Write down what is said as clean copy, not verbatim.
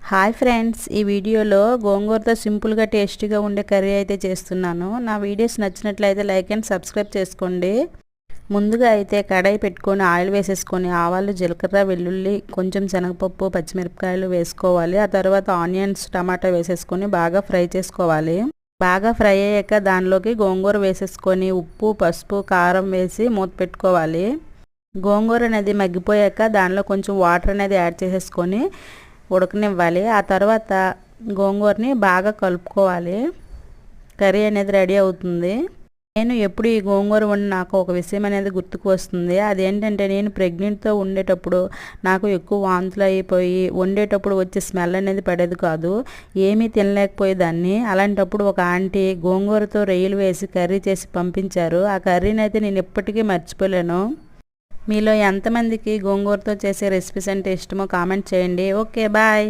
Hi friends, ఈ వీడియోలో గోంగూరతో సింపుల్గా టేస్టీగా ఉండే కర్రీ అయితే చేస్తున్నాను. నా వీడియోస్ నచ్చినట్లయితే లైక్ అండ్ సబ్స్క్రైబ్ చేసుకోండి. ముందుగా అయితే కడాయి పెట్టుకొని ఆయిల్ వేసేసుకొని ఆవాలు, జీలకర్ర, వెల్లుల్లి, కొంచెం శనగపప్పు, పచ్చిమిరపకాయలు వేసుకోవాలి. ఆ తర్వాత ఆనియన్స్, టమాటా వేసేసుకొని బాగా ఫ్రై చేసుకోవాలి. బాగా ఫ్రై అయ్యాక దానిలోకి గోంగూర వేసేసుకొని ఉప్పు, పసుపు, కారం వేసి మూత పెట్టుకోవాలి. గోంగూర అనేది మగ్గిపోయాక దానిలో కొంచెం వాటర్ అనేది యాడ్ చేసేసుకొని ఉడకనివ్వాలి. ఆ తర్వాత గోంగూరని బాగా కలుపుకోవాలి. కర్రీ అనేది రెడీ అవుతుంది. నేను ఎప్పుడు ఈ గోంగూర వండి నాకు ఒక విషయం అనేది గుర్తుకు వస్తుంది. అదేంటంటే, నేను ప్రెగ్నెంట్తో ఉండేటప్పుడు నాకు ఎక్కువ వాంతులు అయిపోయి వండేటప్పుడు వచ్చే స్మెల్ అనేది పడేది కాదు. ఏమీ తినలేకపోయేదాన్ని. అలాంటప్పుడు ఒక ఆంటీ గోంగూరతో రొయ్యలు వేసి కర్రీ చేసి పంపించారు. ఆ కర్రీని అయితే నేను ఎప్పటికీ మర్చిపోలేను. మీలో ఎంతమందికి గోంగూరతో చేసే రెసిపీస్ అంటే ఇష్టమో కామెంట్ చేయండి. Okay, bye.